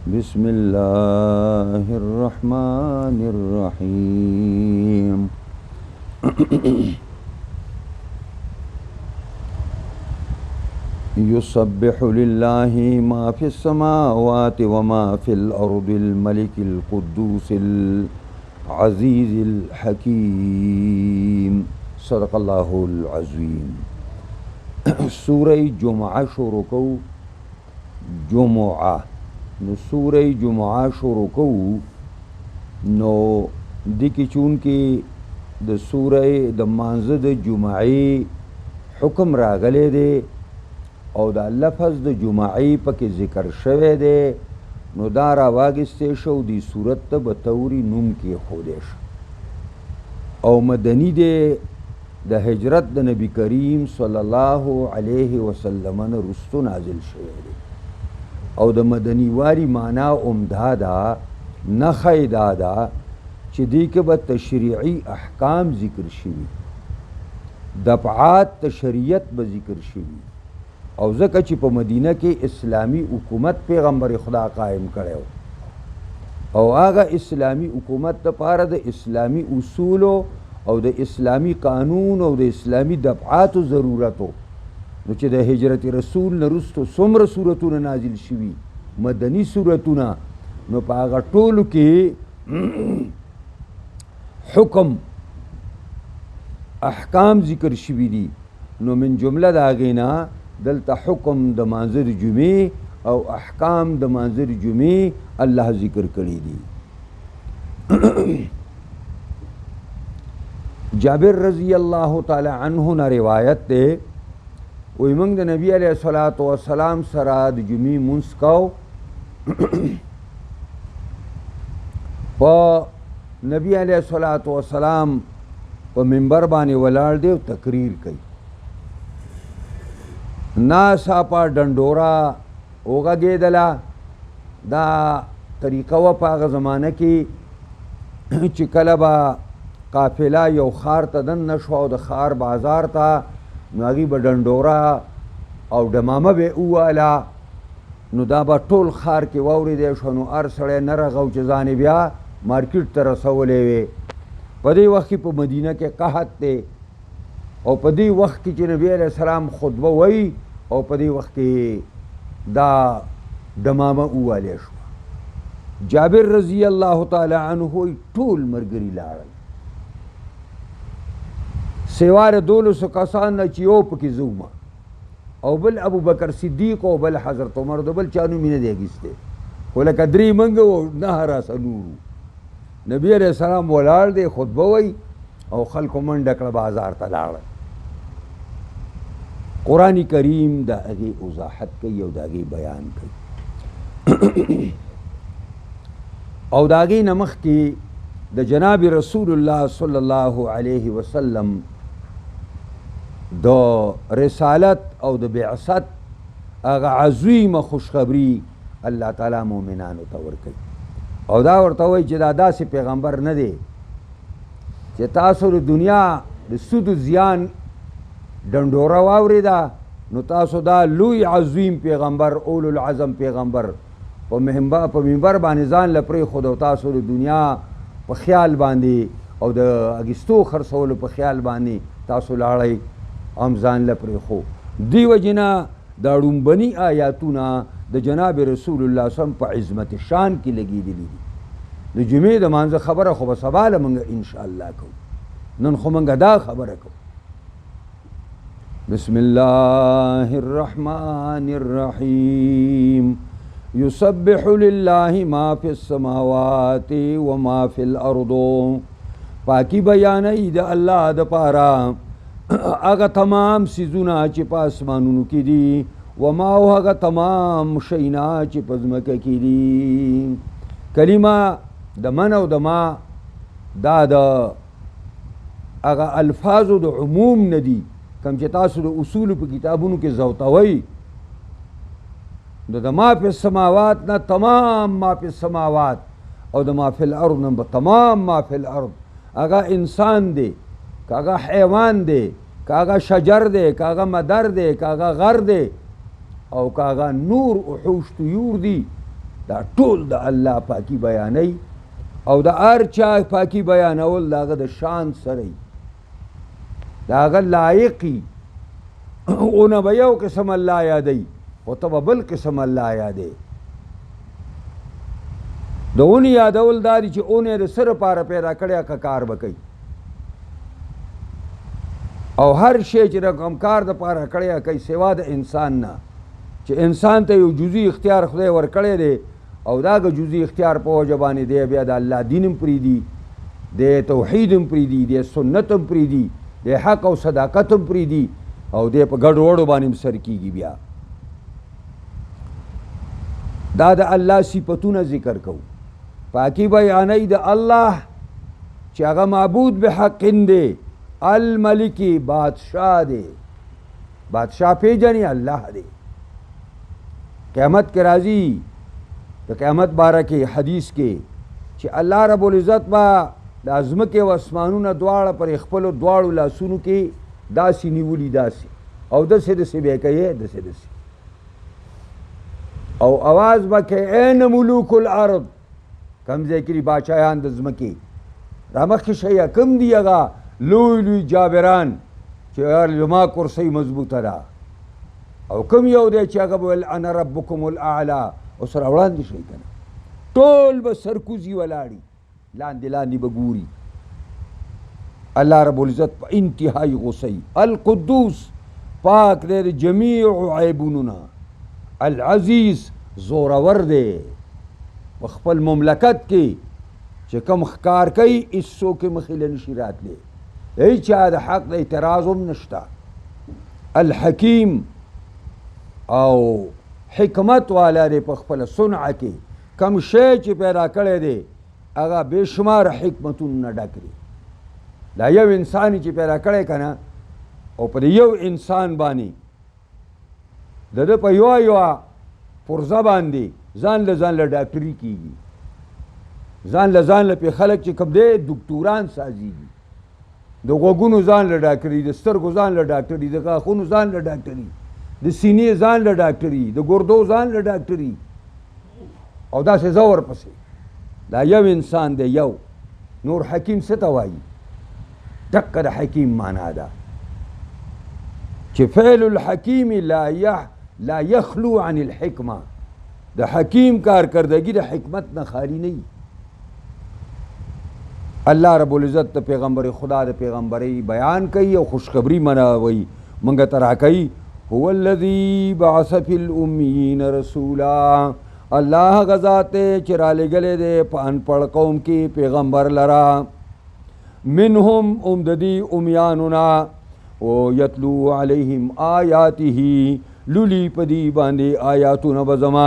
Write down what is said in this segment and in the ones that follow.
بسم الله الرحمن الرحيم يسبح لله ما في السماوات وما في الأرض الملك القدوس العزيز الحكيم صدق الله العظيم. سورہ جمعہ شروع کو جمعہ نو سورہ جمعہ شروع کو نو دکی چون کی د سورہ د مانزه د جمعی حکم راغلی دی او دا لفظ د جمعی پکې ذکر شوی دی نو دا راواغستی شو دی سورت ته بطوری نوم کې خودی شو او مدنی دی د هجرت د نبی کریم صلی الله علیه وسلم نه رستو نازل شوی دی او د مدنی واری معنا عمده ده نخی دا ده چې دی کې به تشریعی احکام ذکر شوي دفعات شریعت به ذکر شوي او ځکه چې په مدینه کې اسلامی حکومت پیغمبر خدا قائم کړی او هغه اسلامی حکومت دپاره د اسلامی اصولو او د اسلامی قانون او د اسلامی دفعاتو ضرورتو نو چې د هجرت رسول نه وروسته څومره صورتونه نازل شوي مدني صورتونه نو په هغه ټولو کې حکم احکام ذکر شوي دي نو من جمله د هغې نه دلته حکم د مانځه د جمعې او احکام د مانځه د جمعې الله ذکر کړي دي. جابر رضی الله تعالی عنه نه روایت دی وی موږ د نبی علیه الصلاۃ والسلام سره د جمعې مونځ کوو په نبی علیه الصلاۃ والسلام په منبر باندې ولاړ دی او تقریر کوي ناڅاپه ډنډوره وغږېدله دا طریقه وه په هغه زمانه کې چې کله به قافله یو ښار ته دننه شوه او د ښار بازار ته نو هغې به ډنډوره او ډمامه به وواله نو دا به ټول ښار کې واورېدی شو نو هر سړی نه رغو چې ځان یې بیا مارکیټ ته رسولی وې په دې وخت کې په مدینه کې قحط دی او په دې وخت کې چې نبی علیه السلام خطبه وایي او په دې وخت کې دا ډمامه ووالی شوه جابر رضی الله تعالی عنه ټول ملګري لاړل سوا د 200 کسان نه چې یو پکې زه وم او بل ابوبکر صدیق او بل حضرت عمر د بل چا نوم یې نه دی اخیستی خو لکه 3 منګه و 9 راسه نورو نبی علیه السلام ولاړ دی خطبه وایي او خلکو منډه کړه بازار ته لاړل قرآن کریم د هغې وضاحت کوي او د هغې بیان کوي او د هغې نه مخکې د جناب رسول الله صلی الله علیه وسلم د رسالت او د بعثت هغه عظیمه خوشخبري الله تعالی مؤمنانو ته ورکوي او دا ورته وایي چې دا داسې پیغمبر نه دی چې تاسو د دنیا د سود و زیان ډنډوره واورېده نو تاسو دا لوی عظیم پیغمبر اولو العظم پیغمبر په منبر باندې ځان له پرېښود او تاسو د دنیا په خیال باندې او د اګستو خرڅولو په خیال باندې تاسو لاړئ هم ځان له پرېښو دې وجې نه دا ړومبني آیاتونه د جناب رسول الله صم په عظمت شان کې لګېدلي دي د جمعې د مانځه خبره خو به سبا له موږ انشاءالله کوو نن خو موږ دا خبره کوو. بسم الله الرحمن الرحیم یسبح لله ما فی السماوات وما فی الارض پاکی بیانوي د الله دپاره هغه تمام څیزونه چې په اسمانونو کې دي وما او هغه تمام شیونه چې په ځمکه کې دي. کلمه د من او د ما دا د هغه الفاظو د عموم نه دي کوم چې تاسو د اصولو په کتابونو کې زوتوئ د ما فی السماوات نه تمام ما فی السماوات او د ما فی الارض نه تمام ما فی الارض هغه انسان دی که هغه حیوان دی که هغه شجر دی که هغه مدر دی که هغه غر دی او که هغه نور وحوش طیور دی دا ټول د الله پاکي بیانوي او د هر چا پاکي بیانول د هغه د شان سره د هغه لایقي اونه به یو قسم الله یادوي خو ته به بل قسم الله یادوي د اونې یادول دا دي چې اونې د څه لپاره پیدا کړی که کار به کوي او هر شی چې د کوم کار دپاره کړی کوي سوا د انسان نه چې انسان ته یو جزوي اختیار خدای ورکړی دی او دا که جزوي اختیار په وجه باندې دی بیا د الله دین هم پرېږدي د توحید هم پرېږدي د سنت هم پرېږدي د حق او صداقت هم پرېږدي او دی په ګډ وړو باندې هم سر کېږي بیا دا د الله صفتونه ذکر کوو پاکی بیانوي د الله چې هغه معبود به حق دی الملکی بادشاہ دی بادشاہ پیژني الله دی قیامت کې راځي د قیامت باره کې حدیث کې چې الله رب العزت به د ځمکې او اسمانونه دواړه پر خپلو دواړو لاسونو کې داسې نیولي داسې او داسې داسې به یې کوي داسې داسې او اواز به کوي این ملوک الارض کم ځای کې باچایان د ځمکې رامخکې شئ کم دي هغه لوی لوی جابران چې زما کرسۍ مضبوطه ده او کم یو دی چې هغه به ویل انا ربکم الاعلی اوس را وړاندې شئ که نه ټول به سرکوزي ولاړي لاندې لاندې به ګوري الله رب العزت په انتهایی غصه القدوس پاک دی د جمیع عیبونو نه العزیز زورور دی په خپل مملکت کې چې کوم ښکار کوي هېڅوک یې مخې له نشي راتلی هیچ چا د حق د اعتراض هم نشته الحکیم او حکمت والا دی په خپله صنعه کې کم شی چې پیدا کړی دی هغه بې شماره حکمتونو نه ډک دی دا یو انسان چې پیدا کړی که نه او په یو انسان باندې د ده په یوه پرزه باندې ځان له ډاکټري کېږي ځان له پې خلک چې کوم دی دکتوران سازېږي د غوږونو ځان له ډاکټري د سترګو ځان له ډاکټري د غاښونو ځان له ډاکټري د سینې ځان له ډاکټري د ګردو ځان له ډاکټري او داسې زه ورپسې دا یو انسان دی یو نور حکیم څه ته وایي دقه د حکیم معنا ده چې فعل الحکیم لا یخلو عن الحکمه د حکیم کارکردگی د حکمت نه خالی نه وي الله رب العزت د پیغمبر خدا د پیغمبرۍ بیان کوي او خوشخبری منوي موږ ته راکوي هو الذي بعث في الأميين رسولا الله هغه ذات دی چې رالېږلی دی په انپړ قوم کې پیغمبر لره منهم د دې امیانو نه او یتلو علیهم آیاته لولي په دې باندې آیاتونه به زما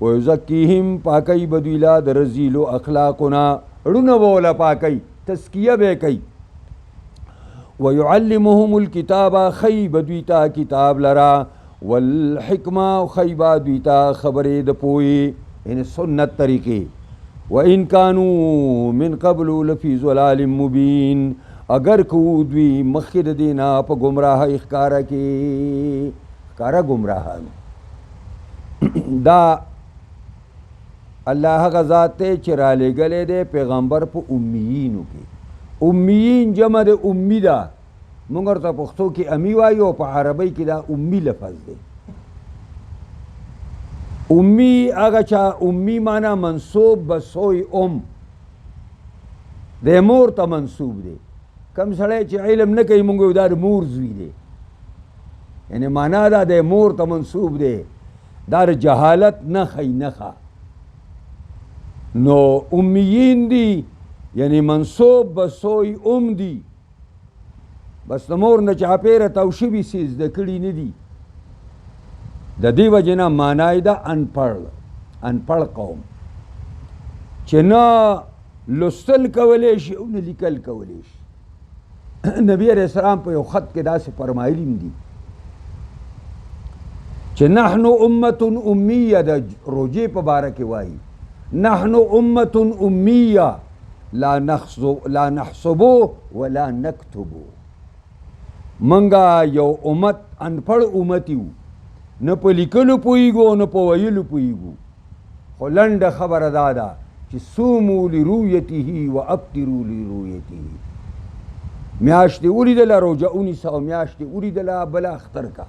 ویزکیهم پاکی به دوی له د رذیلو اخلاقونه ړونه به وله پاکی تزکیه به کوي ويعلمهم الكتاب خی به دوی ته کتاب لره والحکمه خی به دوی ته خبرې د پوهې یعنې سنت طریقې وان کانوا من قبل لفی ضلال مبین اگر کو دوی مخکې د دې نه په ګمراهۍ ښکاره کې ښکاره ګمراهان دا الله هغه ذات دی چې رالیږلی دی پیغمبر په امیینو کې امیین جمع د امی ده موږ ورته پښتو کې امی وایو او په عربۍ کې دا امی لفظ دی امی هغه چا امی معنا منصوب به سوی د مور ته منصوب دی کم سړی چې علم نه کوي موږ دا د مور زوی دی یعنی معنا دا د مور ته منصوب دی دا د جهالت نښی نښه نو امیین دی یعنی منصوب به سوی دی بس د مور نه چاپېره تاو شوي څه زده کړي نه دي د دې وجې نه معنا یې ده انپړ قوم چې نه لوستل کولی شي او نه لیکل کولی شي نبی علیہ السلام په یو خط کې داسې فرمایلي دي چې نحنو امة امیه د روجې په باره کې وایي نحنو امة امیه لا نحسبو ولا نکتبو منگا یو امت انپڑ امتی ہو نہ پا لکلو پوئیگو نہ پا ویلو پوئیگو خو لنډه خبره دا ده چې صوموا لرؤیته وابتروا لرؤیته. میاشتې ولیدله روژه ونیسه او میاشتې ولیدله بله اختر کا.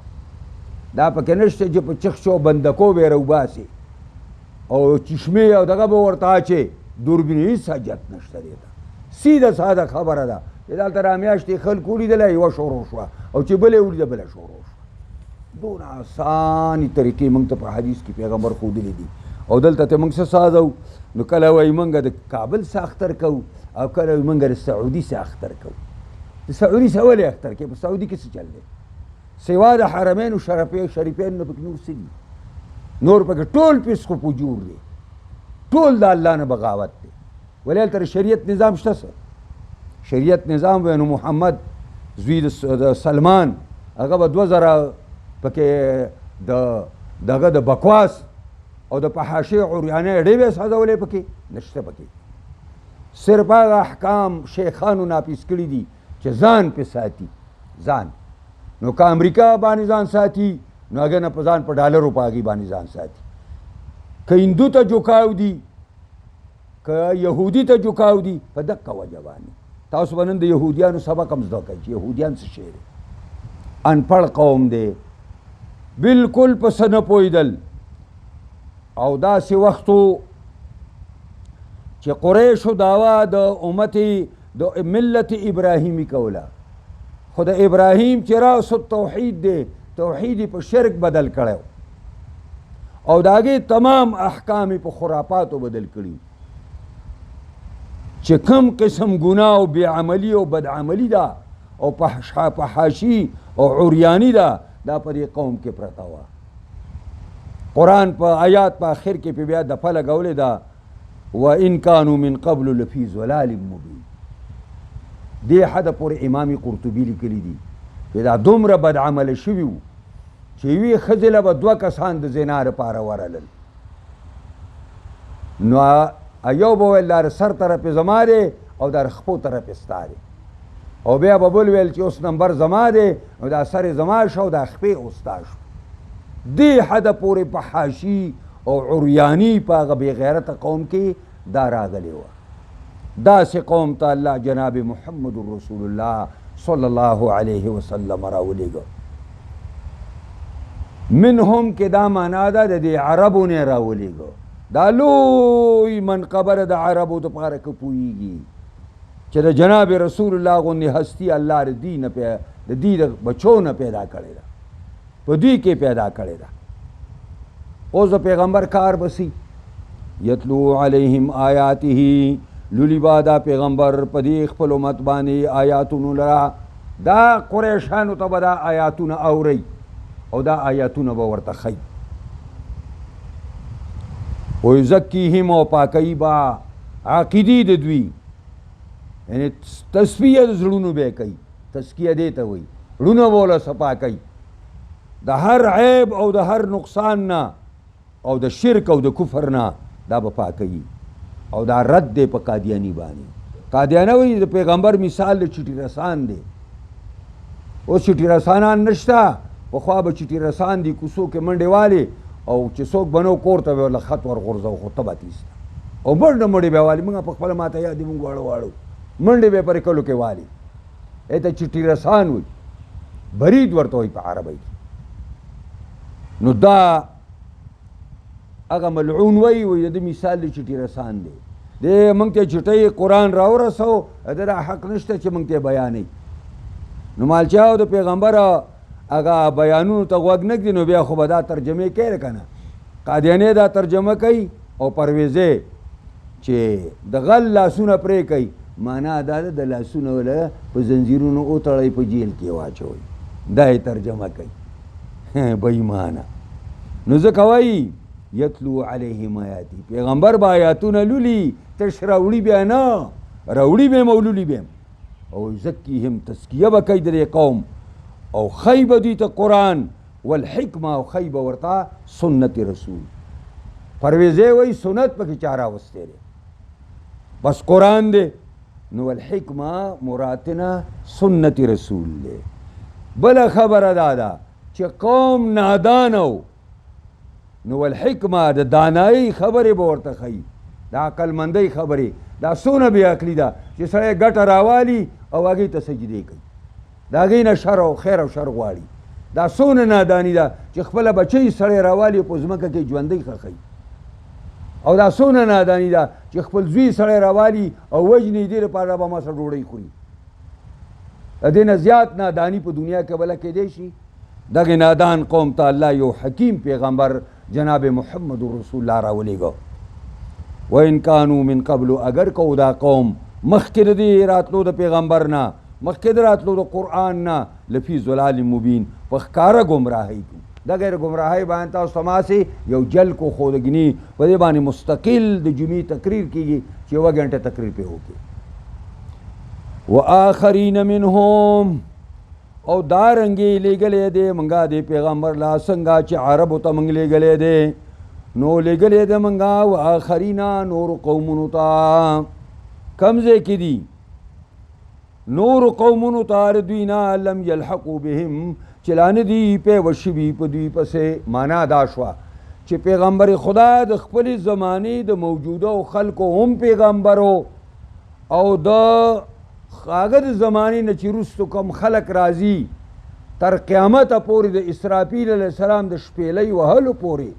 دا پکې نشته چې په چخچو بندکو به یې راوباسې او چشمې او دغه به ورته اچې دوربین هېڅ حاجت نشته دی ته. سیده ساده خبره ده چې دلته را میاشتې خلکو ولیدله یوه شروع شوه او چې بله یې ولیده بله شروع شوه. دونه اسانې طریقې موږ ته په حدیث کې پیغمبر ښودلې دي او دلته ته موږ څه ساده وو. نو کله وایي موږ د کابل څه اختر کوو او کله وایي موږ د سعودي څه اختر کوو. د سعودي څه ولې اختر کوي؟ په سعودي کې څه چل دی؟ سوا د حرمینو شریفین نه پکې نور څه دي؟ نور پکې ټول پیسخو په جوړ دی، ټول د الله نه بغاوت دی. ولې هلته شریعت نظام شته څه؟ شریعت نظام وی نو محمد زوی د سلمان هغه به 2000 پکې دغه د بکواس او د فحاشۍ عریانۍ اډې به یې سازولې پکې نشته پکې. صرف هغه احکام شیخانو ناپیس کړي دي چې ځان پې ساتي ځان. نو که امریکا باندې ځان ساتي نو هغه نه په ځان په ډالرو په هغې باندې ځان ساتي. که هندو ته جوکاو دي که یهودي ته جوکاو دي په دقه وجه باندې. تاسو به نن د یهودیانو سبق هم زده کوئ چې یهودیان څه شی دی. انپړ قوم دی، بلکل په څه نه پوهېدل. او داسې وخت و چې قریشو دعوا د امت د ملت ابراهیمی کوله، خو د ابراهیم چې راس توحید دی توحید په شرک بدل کړی او د هغې تمام احکام په خرافاتو بدل کړي. چې کم قسم ګناه او بېعملي او بدعملي ده او فحاشي او عریاني ده دا په دې قوم کې پرته وه. قرآن په آیات په آخر کې په بیا دفعه لګولې ده وَإِنْ كَانُوا مِنْ قَبْلُ لَفِي ضَلَالٍ مُبِينٍ. دې حده پورې امام قرطبي لیکلي دي چې دا دومره بد عمله شوي وو چې یوې ښځې له به 2 کسان د زنا لپاره ورلل. نو یو به ویل دا سر طرف یې زما دی او دا خپو طرف یې ستا دی، او بیا به بل ویل چې اوس نمبر زما دی نو دا سر یې زما شو او دا خپې اوستا شو. دې حده پورې فحاشي او عریاني په هغه بېغیرته قوم کې دا راغلی وه. داسې قوم ته الله جناب محمد رسول الله صلی الله علیه وسلم راولېږه. منهم کې دا معنا ده د دې عربو نه راولېږه. دا لوی منقبره د عربو دپاره که پوهېږي چې د جناب رسول الله غوندې هستي الله د دې د بچو نه پیدا کړې ده، په دوی کې پیدا کړې ده. اوس د پیغمبر کار بسی یتلو علیهم آیاته لولی با دا پیغمبر په دې خپل امت باندې آیاتونو لرا. دا قریشانو ته به دا آیاتونه اورئ او دا آیاتونه به ورته ښیي. ویزکیهم او پاکوي به عقیدې د دوی، یعنې تصفیه د زړونو به یې کوي. تزکیه دې ته وایي زړونه به له صفا کوي د هر عیب او د هر نقصان نه او د شرک او د کفر نه. دا به پاکوي او دا رد دی په قادیاني باندې. قادیانه وایي د پیغمبر مثال د چټي رسان دی. اوس چټي رسانان نشته، پخوا به چټي رسان دي کوڅو کې منډې والې او چې څوک بنو کور ته به ورله خط ورغورځو خو ته به تیسته او منډه مړې به یې والي. موږ په خپله ماته یاد دي موږ واړو منډې به یې پرې کلو کې والي. ته چټي رسان وایي، برید ورته وایي په عربۍ کې. نو دا هغه ملعون وایي د ده مثال د چټي رسان دی. دی موږ ته چټۍ قرآن راورسو د دا حق نشته چې موږ ته بیانوي. نو مالچاو د پیغمبر هغه بیانونو ته غوږ نه ږدي نو بیا خو به دا ترجمې کوي که نه. قادیانې دا ترجمه کوي او پرویزې چې د غل لاسونه پرې کوي، معنا دا ده د لاسونه وله په زنځیرونو وتړئ په جیل کې واچوئ. دا یې ترجمه کوي بېایمانه. نو ځکه وایي یتلو علیهم آیاتی، پیغمبر به آیاتونه لولي، تش راوړي بیا نه، راوړي به یم او لولي به یم. او یزکیهم تزکیه به کوي د دې قوم او ښیي به دوی ته قرآن والحکمه او ښیي به ورته سنت رسول. پرویزې وایي سنت پکې چا راوستی دی، بس قرآن دی. نو والحکمه مراتنا سنت رسول دی. بله خبره دا ده چې قوم نادان و نو والحکمه د دانایي خبرې به ورته ښیي د عقلمندۍ خبرې دا څونه بې عقلي ده چې سړی ګټه راوالي او هغې ته سجدې کوي د هغې نه شر او خیر او شر غواړي دا څونه ناداني ده چې خپله بچی سړی راوالي په ځمکه کې ژوندی ښخوي او دا څونه ناداني ده چې خپل زوی سړی راوالي او وژني دې لپاره به ما سره ډوډۍ خوري د دې نه زیات ناداني په دنیا کې بله کیدی شي دغې نادان قوم ته الله یو حکیم پیغمبر جناب محمد رسول الله راولېږه وإن كانوا من قبل اگر کو دا قوم مخکې د دې راتلو د پیغمبر نه مخکې د راتلو د قرآن نه لفي ضلال مبین په ښکاره ګمراهۍ کې د غیر ګمراهۍ باندې تاسو تماسې یو جل کو خودګني په دې باندې مستقل د جمعې تقریر کېږي چې یوه ګنټه تقریر پې وکړي وآخرین منهم او دارنګې لیږلی دی منګه د پیغمبر لا څنګه چې عربو ته موږ لیږلی دی نو لیږلی دی منګه وآخرینا نور قومونو ته کم ځای کې دي نور قومونو ته د دوی نه لم یلحقو بهم چې لا نه دي پیوه شوي په دوی پسې معنا دا شوه چې پیغمبر خدا د خپلې زمانې د موجوده خلکو هم پیغمبرو او د هغه د زمانې نه چې وروستو کوم خلک راځي تر قیامته پورې د اسرافیل علیه السلام د شپېلۍ وهلو پورې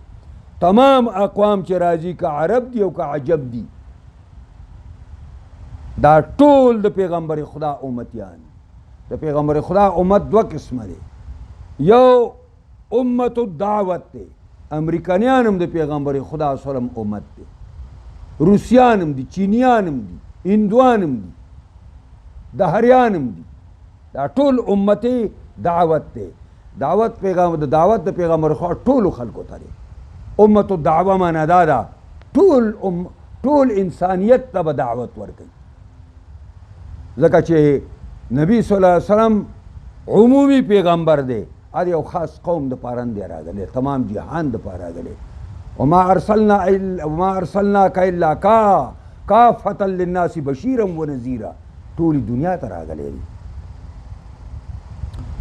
تمام اقوام چې راځي که عرب دي او که عجب دي دا ټول د پیغمبر خدا امتیان د پیغمبر خدا امت دوه قسمه دی یو امت الدعوت دی امریکانیان هم د پیغمبر خدا سلم امت دی روسیان هم دي چینیان هم دي هندوان هم دي دهریان هم دي دا ټول امت دعوت دی دعوت پیغمبر د دعوت د پیغمبر خدا ټولو خلکو ته دی امت الدعوه معنا دا ده ټول انسانیت ته به دعوت ورکوي ځکه چې نبی صلی الله علیه وسلم عمومی پیغمبر دی هر یو خاص قوم دپاره نه دی راغلی تمام جهان دپاره راغلی وما ارسلناک الا کافة للناس بشیرا ونذیرا ټولې دنیا ته راغلی دی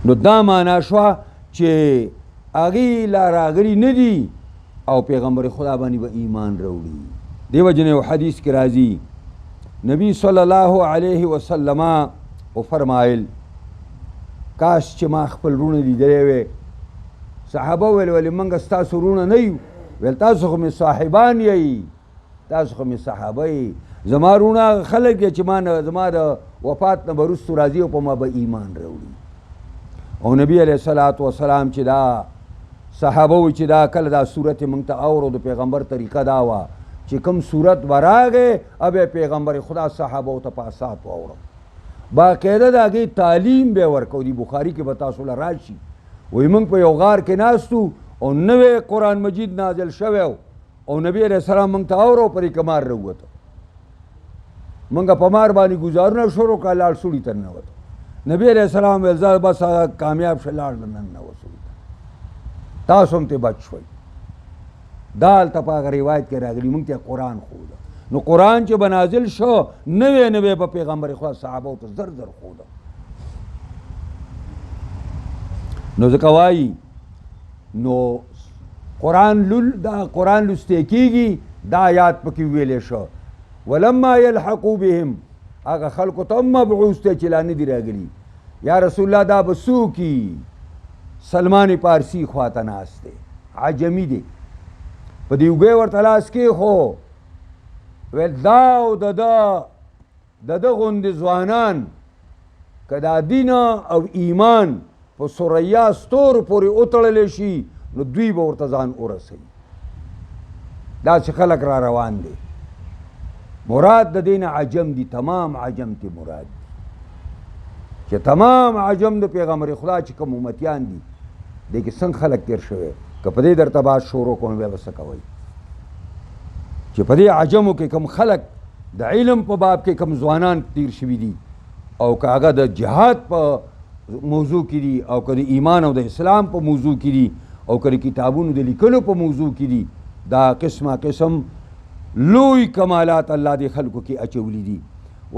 نو دا معنا شوه چې هغې لا راغلي نه دي او پیغمبر خدا باندې به ایمان راوړي دې وجې نه یو حدیث کې راځي نبی صلی الله علیه وسلم وفرمایل کاش چې ما خپل رونه لیدلی وی صحابه ویل ولې موږ ستاسو رونه نه یو ویل تاسو خو مې صاحبان یئ تاسو خو مې صحابه یئ زما رونه هغه خلک دی چې زما د وفات نه به وروستو راځي او په ما به ایمان راوړي او نبی علیه الصلاة وسلام چې دا صحابه وی چې دا کله دا صورت موږ ته اورو د پیغمبر طریقه دا وه چې کوم صورت براغې ابې پیغمبر خدا صحابه ته پاسات واورم باقاعده د هغې تعلیم به ورکو دی بخاري کې به تاسو له راشي وایي موږ په یو غار کې ناستو او نوی قرآن مجید نازل شوی او نبی علیه السلام موږ ته اورو پرې که مار راووته موږ په مار باندې ګزارونه شروع کړه لاړ سوړي ته ننوته نبی علیه السلام ویل زه بس کامیاب شه لاړ ننوت سوړي ته تاسو هم ترې بچ شوئ دا هلته په هغه روایت کې راغلي موږ ته قرآن ښوده نو قرآن چې به نازل شو نوی نوی به پیغمبر خدا صحابو ته زر زر ښوده نو ځکه وایي نو قرآن لوستی کېږي دا آیات پکې ویلی شو ولما یلحقو بهم هغه خلکو ته هم مبعوث دی چې لا نه دي راغلي یا رسول الله دا به څوکي سلمان پارسی خواته ناست دی عجمي دی په دې اوږې ورته لاس کېښو ویل دا او د ده غوندې ځوانان که دا دین او ایمان په ثریا ستورو پورې وتړلی شي نو دوی به ورته ځان ورسوي داسې خلک را روان دی مراد د دې نه عجم دي تمام عجم تی مراد دي چې تمام عجم د پیغمبر خدا چې کوم امتیان دي دې کې څنګه خلک تېر شوی که په دې درته بات شروع کوم بیا به څه کوئ چې په دې عجمو کې کم خلک د علم په باب کې کم ځوانان تیر شوي دي او که هغه د جهاد په موضوع کې دي او که د ایمان او د اسلام په موضوع کې دي او که د کتابونو د لیکلو په موضوع کې دي دا قسمه قسم لوی کمالات الله دې خلکو کې اچولی دي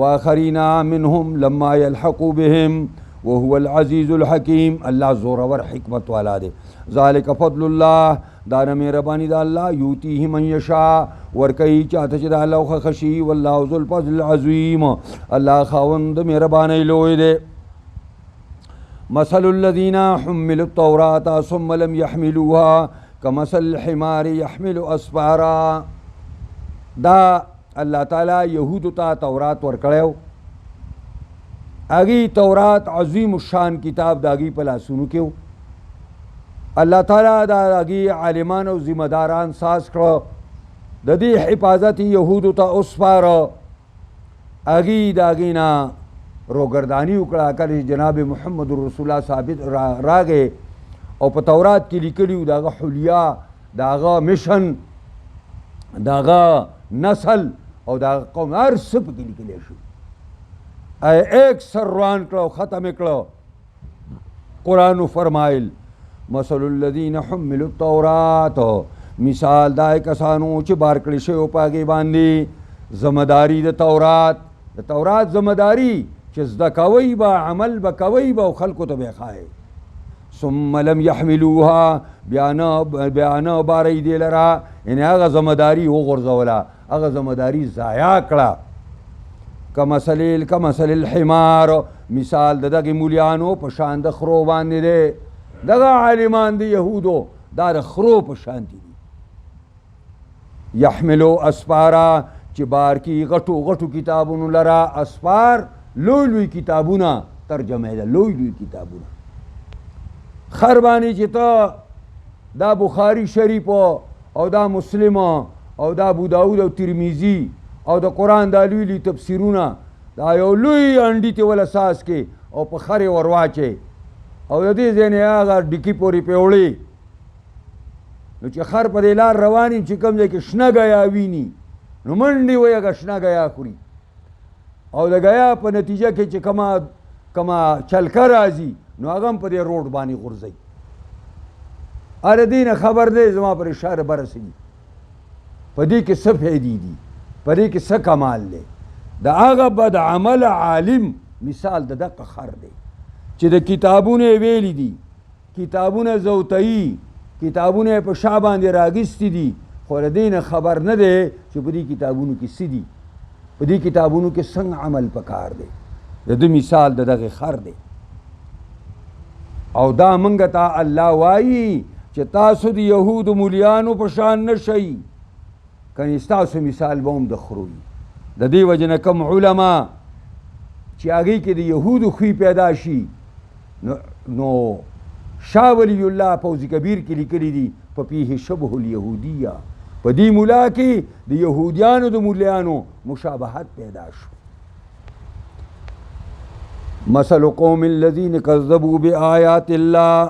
واخرینا منهم لما یلحقوا بهم وهو العزیز الحکیم اللہ زورور حکمت والا دے ذالک فضل اللہ دانا مہربانی دا اللہ یوتیہ من یشاء ورکئی چاہتا چی دا اللہ خشی واللہ ذو الفضل العظیم اللہ خاوند مہربانی لوئی دے مثل الذین حملوا التوراة ثم لم يحملوها كمثل الحمار يحمل اسفارا دا اللہ تعالیٰ یہود تا تورات ورکڑیو اگی تورات عظیم الشان کتاب داگی پلا سنو کیو اللہ تعالیٰ دا اگی عالمان و ذمہ داران ساز کرو دا دی حفاظت یہود تا اسفار اگی داگینا روگردانی اکڑا کر جناب محمد رسول اللہ ثابت راگے اور پا تورات کی لکلیو داغا حلیہ داغا مشن داغا نسل اور داغا قوم ہر سب کی لکلے شو ایک سر روان کرو ختم کرو قرآن فرمائل مثل الذین حملوا التورات مثال دائے کسانو چی بارکڑی شیو پاگی باندی زمداری دا تورات زمداری چیز دا کوئی با عمل با کوئی با خلقو تا بے خواہے ثم لم يحملوها بیانا باری دی لرا یعنی اغا زمداری او غرزولا اغا زمداری ضائع کڑا کمثل الحمار مثال دا دغی مولیانو پشاند خرو باندی دے دغا عالمان دی یہودو دا خرو پشاندی دی یحملو اسپارا چی بار کی غٹو کتابونو لرا اسپار لوی کتابونا ترجمه دا لوی کتابونا خربانی چی تا دا بخاری شریف او دا مسلم او دا ابو داود او ترمیزی او دا قرآن دا لوی تفسیرونا دا یو لوی انڈی تی والا ساس کے او پا خر ورواچے او دا دی زینی آگا ڈکی پوری پیوڑی نو چی خر پا دیلار روانی چی کم جائے کہ شنا گیا وینی نو منڈی وی اگا شنا گیا خوری او دا گیا پا نتیجہ کے چی کما چلکر آزی نو اگم پا دی روڈ بانی غرزی ار دین خبر دے زمان پر اشار برسی پا دی که سفیدی دی پا دی که سکمال دے دا آغا بد عمل عالم مثال دا دق خر دے چی دا کتابون ویلی دی کتابون زوتایی کتابون پا شعبان دی راگستی دی خور دین خبر ندے چی پا دی کتابونو کی سی دی پا دی کتابونو کی سنگ عمل پکار دے دا مثال دا دق خر دے او دا منگتا اللہ وائی چی تاسو دی یہود مولیانو پشان نشئی کنی استاسو مثال بوم دا خروی دا دی وجہ کم علماء چی آگئی که دی یہود خوی پیدا شی نو شاہ ولی اللہ پوزی کبیر کی لکلی دی فپیہ شبہ الیہودیہ پا دی مولا کی دی یہودیانو دا مولیانو مشابہت پیدا شو مثل قوم الذین کذبوا بآیات اللہ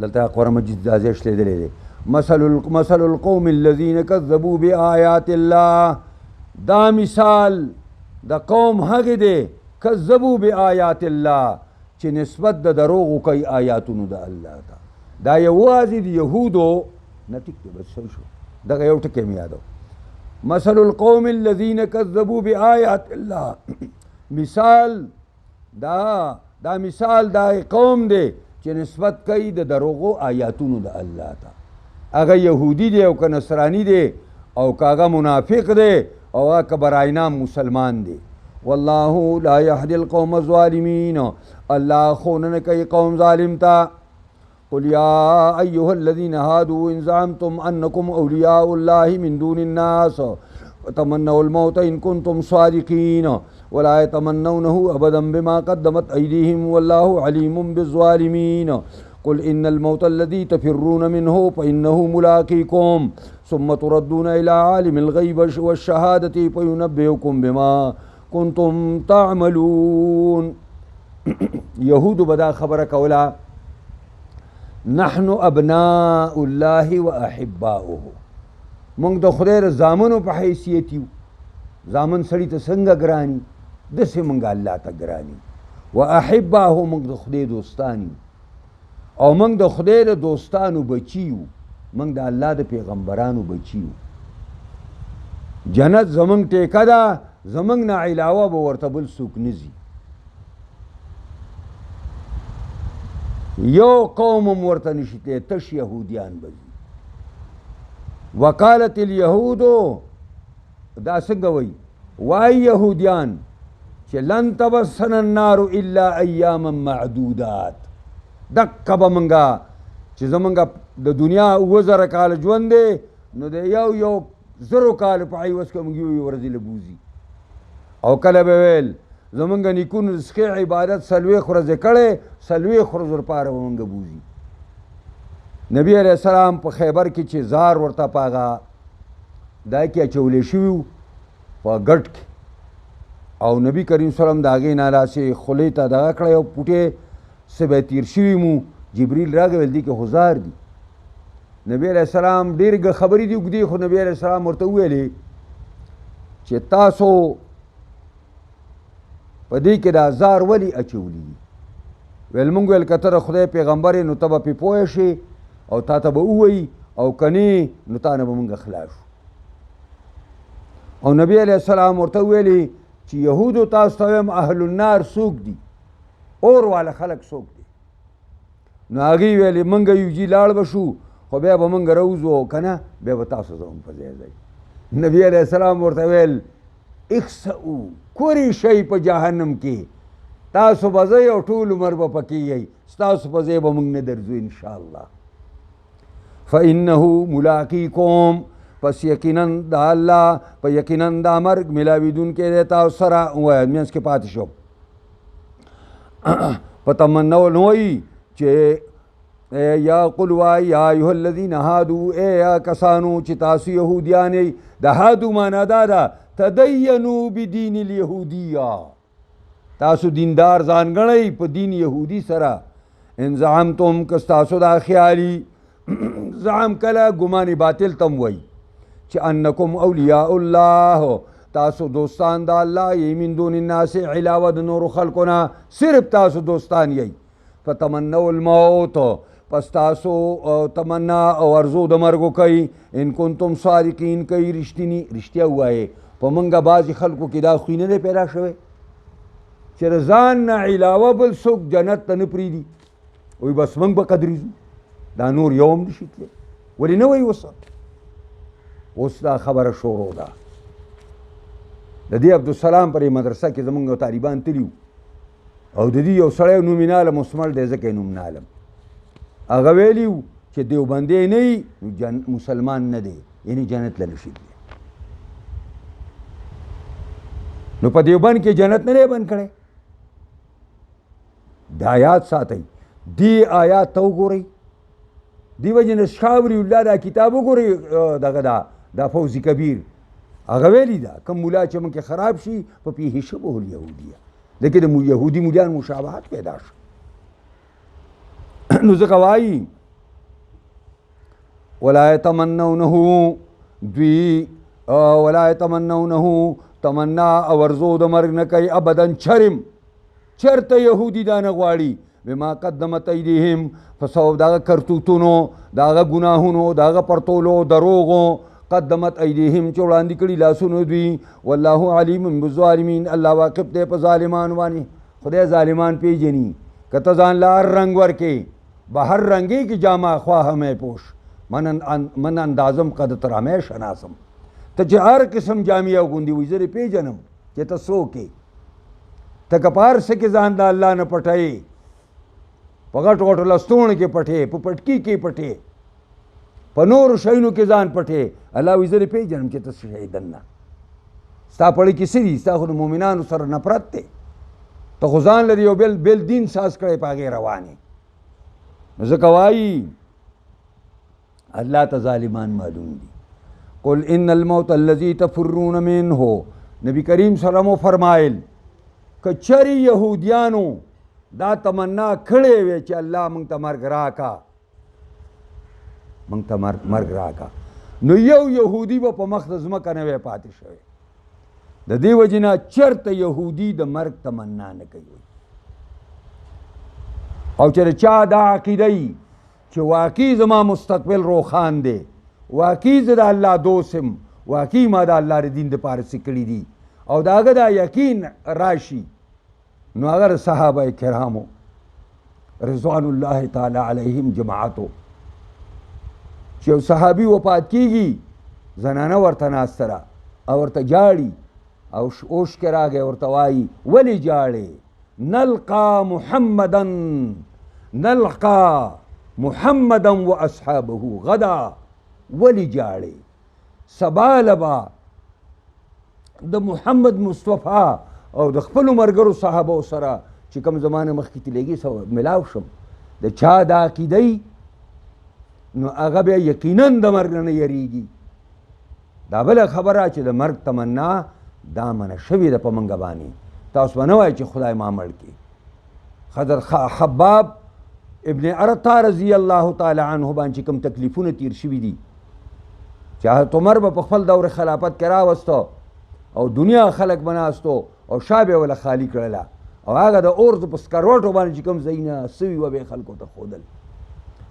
للتا قرآن مجید دازیش لے دلے دے مثل القوم الذین کذبوا بآیات اللہ دا مثال دا قوم حق دے کذبوا بآیات اللہ چی نسبت دا دروغو کئی آیاتونو دا اللہ تا دا یوازی دی یہودو نتک دے بس شو دا یو ٹکے میں یادو مثل القوم الذین کذبوا بآیات اللہ مثال دا مثال دا قوم دے چی نسبت کئی دا دروغو آیاتونو دا اللہ تا اگر یہودی دے او کا نصرانی دے او کاغا منافق دے او کا برائنام مسلمان دے واللہ لا یهدی القوم الظالمین اللہ خونن کئی قوم ظالم تا قل یا ایہا الذین ہادوا ان زعمتم انکم اولیاء اللہ من دون الناس تمنوا الموت ان کنتم صادقین ولا يتمنونه ابدا بما قدمت ایدیہم واللہ علیم بالظالمین قل ان الموت الذي تفرون منه فإنه ملاقيكم ثم تردون إلى عالم الغيب والشهادة فينبئكم بما كنتم تعملون یہود بدا خبر کولا نحن ابناء الله واحباؤه منگ دا خدیر زامنو پا حیثیتیو زامن سڑی تا سنگا گرانی دس منگا اللہ تا گرانی واحباؤه منگ دا خدیر دوستانی او منگ دا خدای دا دوستانو بچیو منگ دا اللہ دا پیغمبرانو بچیو جنت زمنگ ٹیکا دا زمنگ نا علاوہ با ورطبل سوک نزی یو قوم هم ورته نشي تللی، تش یهودیان به ځي. وقالت الیهودو، دا څنګه وایي؟ وایي یهودیان چې لن تمسنا النار الا ایاما معدودات. دقه به موږ چې زمونږ د دنیا 2000 کاله ژوند دی، نو د یو 1000 کاله په عوض کې موږ یوې ورځې له بوځي. او کله به ویل زمونږ نیکونو د سخي عبادت 40 ورځې کړی، 40 ورځو لپاره به موږ بوځي. نبی علیہ السلام په خیبر کې چې زار ورته په هغه دا کې اچولی شوي وو په ګټ کې، او نبی کریم صلی الله علیه وسلم د هغې نه لاسې خولې ته دغه کړی او پوټې څه به تیر شوي مو. جبریل راغی ویل دي کې خو زار دي. نبی علیہ السلام ډېرې خبرې دي اوږدې، خو نبی علیہ السلام ورته وویلې چې تاسو په دې کې دا زار ولې اچولی دي؟ ویل مونږ ویل که ته د خدای پیغمبر یې نو ته به پې پوه شې او تا ته به ووایي، او که نه نو تا نه به مونږ خلاص شو. او نبی علیہ السلام ورته ویلې چې یهودو تاسو ته وایم اهل النار څوک دي، اور والا خلک څوک دي؟ نو هغې ویلې مونږ یو جي لاړ به شو، خو بیا به مونږ راوځو او که نه بیا به تاسو زموږ په ځای ځئ. نبی علیہ السلام ورته ویل اخسئو، کورې شئ په جهنم کې، تاسو به ځئ او ټول عمر به پکې یئ، ستاسو په ځای به مونږ نه درځو انشاءالله. فإنه ملاقیکم، پس یقینا د الله په یقینا دا مرګ ملاویدونکی دی تاسو سره. ووایه منځ کې پاتې شو. په تمنو نه وایي چې یا قل وای یا ایها الذین هادو، ای کسانو چې تاسو یهودیان یئ. د هادو معنا دا ده تدینوا بدین الیهودیه، تاسو دیندار ځان ګڼئ په دین یهودي سره. ان زعمتم که ستاسو دا خیالي، زعم کله ګمان باطل تم وایي چې انکم اولیاء الله، تاسو دوستان د الله یئ، من دون الناس، علاوه د نورو خلکو نه صرف تاسو دوستان یئ. فتمنوا الموت، پس تاسو تمنا او ارزو د مرګ کوئ. ان کنتم صادقین، کوئ رښتیا ووایئ. په موږ بعضې خلکو کې دا خوی نه دی پیدا شوی چې د ځان نه علاوه بل څوک جنت ته نه پرېږدي، وایي بس موږ به قدرېږو، دا نور یو هم نشي تللی. ولې نه وایي اوس دا خبره شروع ده. د دې عبدالسلام پرې مدرسه کې زمونږ طالبان تلي وو، او د دې یو سړی نوم یې نالم عثمل دی، ځکه یې نوم نالم. هغه ویلي وو چې دیوبندی نه وي نو مسلمان نه دی، یعنې جنت له نشي تللی. نو په دیوبند کې جنت نه دی بند کړی. دا آیات ساتئ، دې آیات ته وګورئ. دی وجه نه شاه ولی الله دا کتاب وګورئ، دغه دا فوزي کبیر هغه ویلي ده کوم مولا چې موږ کې خراب شي په فیه شبه الیهودیه، لیکن د یهودي مولیان مشابهت پیدا شو. نو ځکه وایي ولا یتمنونه، دوی ولا یتمنونه، تمنا او ارزو د مرګ نه کوي ابدا چرم، چرته یهودي دا نه غواړي بما قدمت ایدیهم، په سبب دغه کرتوتونو، دغه ګناهونو، دغه پرتولو، دروغو، قدمت ایدیهم چې وړاندې کړي لاسونو دوی. والله علیم بالظالمین، الله واقف دی په ظالمانو باندې. خدای ظالمان پیژني. که ته ځان له هر رنګ ورکې، به هر رنګې کې جامه خواهم پوش، من اندازم قد ترامه شناسم. ته چې هر قسم جامې اغوندي وایي زه دې پیژنم چې ته څوک یې. ته که په هر څه کې ځان د الله نه پټوې، په غټو غټو لستوڼو کې پټې، په پټکي کې پټې، په نورو شیونو کې ځان پټې، الله وایي زه دې پیژنم چې ته څه شی دننه. ستا په اړه کې څه دي؟ ستا خو د مؤمنانو سره نفرت دی، ته خو ځان لري یو بل دین ساز کړی په هغې روان یې. نو ځکه وایي الله ته ظالمان معلوم دي. قل ان الموت الذي تفرون منه، نبی کریم صلی الله علیه وسلم فرمایل که چرې یهودیانو دا تمنا کړې وې چې الله موږ ته مرګ راکا، موږ ته مرګ راکا، نو یو یهودي به په مخ د ځمکه نه وی پاتې شوی. د دې وجې نه چېرته یهودي د مرګ تمنا نه کوي. او چې د چا دا عقیده وي چې واقعي زما مستقبل روښان دی، واقعي زه د الله دوست یم، واقعي ما د الله د دین دپاره څه کړي دي، او د هغه دا یقین راشي، نو هغه د صحابه کرامو رضوان الله تعالی علیهم جماعتو چې یو صحابي وفات کیږي زنانه ورته ناسته ده او ورته جاړي او اوښکې راغی ورته وایي ولې جاړې نلقا محمدا و اصحابه غدا ولې جاړې سبا لبا د محمد مصطفی او د خپلو ملګرو صحابو سره چې کوم زمانه مخکې تلېږي سره ملاو شم د چا دا عقیده نو هغه بیا یقینا د مرګ نه یریږي دا بله خبره چې د مرګ تمنا دا منع شوې ده په موږ باندې تاسو به نه وایئ چې خدای ما مړ کړي حضرت خباب ابن ارطا رضی الله تعالی عنه باندې کوم تکلیفونه تیر شوي دي چې حضرت عمر به په خپل دور خلافت کې راوسته او دنیا خلق بناستو او شا به وله خالی کړله او هغه د اورز په سکروټو باندې چې کوم ځایونه سوي وه به خلکو ته ښودل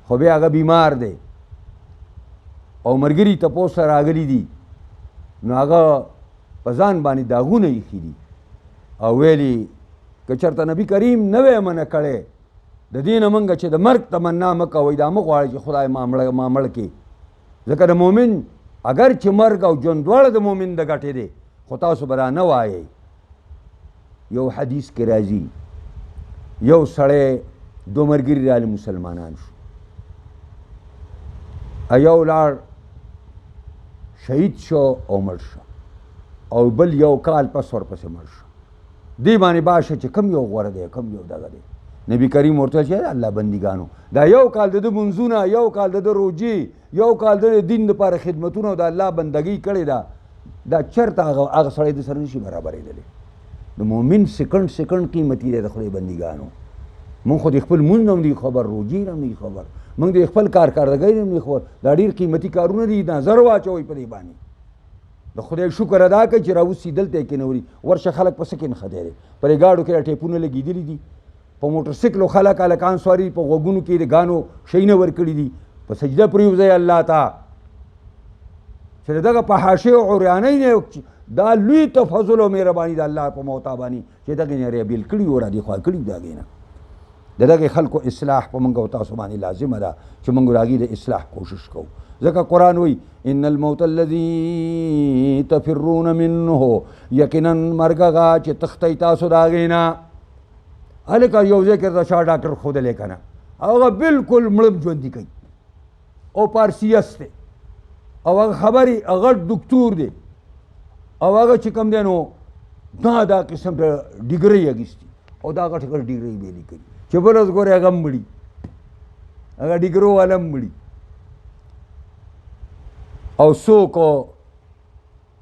خو بیا هغه بیمار دی او ملګري تپوس ته راغلي دي نو هغه په ځان باندې داغونه ایښي دي او ویلي که چېرته نبي کریم نه وی منع کړی د دې نه موږ چې د مرګ تمنا مه کوئ دا مه غواړئ چې خدای ما مړ کړي ځکه د مؤمن اگر چې مرګ او ژوند دواړه د مؤمن د ګټې دی خو تاسو به را نه وایئ یو حدیث کې راځي یو سړی دو ملګري راغلي مسلمانان شو یو لاړ شهید شو او مړ شو او بل یو کال پس ورپسې مړ شو دې باندې باشه چې کم یو غوره دی کم یو دغه دی نبی کریم ورته چې الله بندګانو دا یو کال د منځونه یو کال د روجي یو کال د دین لپاره خدمتونه او د الله بندګي کړې ده دا چېرته هغه سړی د سره نشي برابرېدلی د مؤمن سکند قیمتي دی د خدای بندګانو مونږ خو د خپل مونځ نه هم دی خبر روجي نه هم دی خبر مونږ د خپل کارکردګۍ نه هم دی خبر دا ډېر قیمتي کارونه دي نظر واچوئ په دې باندې د خدای شکر ادا کوئ چې راوسي دلته یې کېنوري ورشه خلک په څه کې نښه دی په دې ګاډو کې ټیپونه لګېدلي دي په موټرسایکلو خلک هلکان سواري په غوږونو کې د ګانو شیونه ورکړي دي په سجده پرېوځئ الله ته چې د دغه په حاشیو عریانۍ نه دا لوی تفضل او مهرباني د الله په موتا باندې چې دغې نه ریبیل کړي او را دې خوا کړي د هغې نه د دغې خلکو اصلاح په موږ او تاسو باندې لازمه ده چې موږ د هغې د اصلاح کوشش کوو ځکه قرآن وایي ان الموت الذي تفرون منه یقینا مرګ هغه چې تښتئ تاسو د هغې نه هلکه یو ځای کې د شاه ډاکټر ښودلی که نه هغه بلکل مړم ژوندي کوي او پارسیس دی او هغه خبرې هغه دکتور دی او هغه چې کوم دی نو دا قسم ته ډګرۍ اخیستي او دا غټ غټ ډګرۍ به یې لیکلي چې بل ورځ ګورې هغه هم مړي هغه ډګرو والا هم مړي او څوک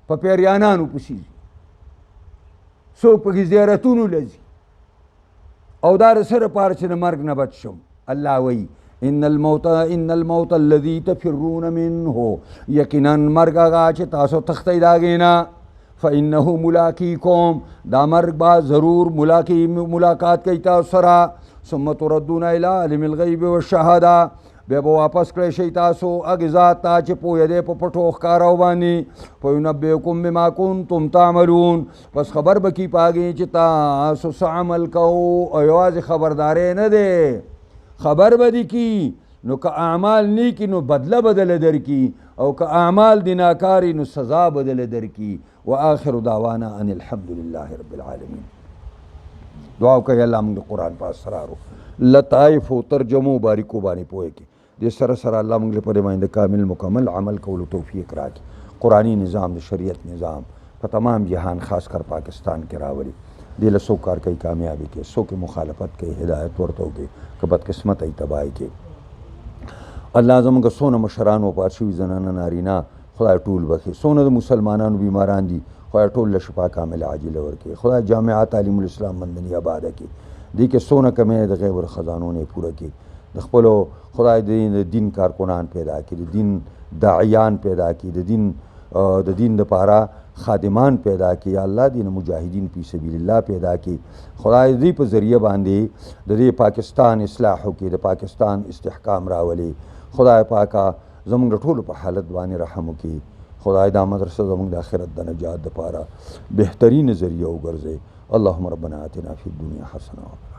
په پیریانانو پسې ځي څوک پکې زیارتونو له ځي او دا د څه دپاره چې د مرګ نه بچ شم الله وایي ان الموت الذي تفرون منه یقینا مرګ هغه چې تاسو تښتئ د هغې نه فانه ملاقیکم دا مرګ به ضرور ملاقات کوي تاسو سره ثم تردون الى علم الغیب والشهاده بیا به واپس کړی شئ تاسو هغې ذات ته چې پوهه دی په پټو ښکارو باندې فینبئکم بما کنتم تعملون پس خبر به کي په هغې چې تاسو څه عمل کوو او یوازې خبرداری نه دی خبر به دې کي نو که اعمال نیکي نو بدله بدله درکي او که اعمال دې ناکاري نو سزا بدله درکي وآخر دعوانا ان الحمد لله رب العالمین دعا وکړئ الله موږ د قرآن په اسرارو لطایفو ترجمو باریکو باندې پوهې کې دې سره سره الله موږ لپاره باندې کامل مکمل عمل کولو توفیق راکړي قرآني نظام د شریعت نظام په تمام جهان خاص کر پاکستان کې راولي دې له څوک کار کوي کامیابي کې څوک مخالفت کوي هدایت ورته وکړي که بدقسمت ای تباهي کې الله زموږ څونه مشران وفات شوي زنانه نارینه خدای ټول بخي څونه د مسلمانانو بیماران دي خدای ټول له شفا کامله عاجله ورکړي خدای جامعه تعلیم الاسلام مندني آباده کړي دې کې څونه کمی د غیب الخزانو نه پوره کړي د خپلو خدای د دین کارکنان پیدا کړي د دین داعیان پیدا کړي د دین دپاره خادمان پیدا کړي یا الله دین مجاهدین فی سبیل الله پیدا کړي خدای دې په ذریعه باندې د دې پاکستان اصلاح وکړي د پاکستان استحکام راولي خدای پاکه زموږ د ټولو په حالت باندې رحم وکړي خدای دا مدرسه زموږ د آخرت د نجات دپاره بهترین ذریعه وګرځوي اللهم ربنا آتنا فی الدنیا حسنه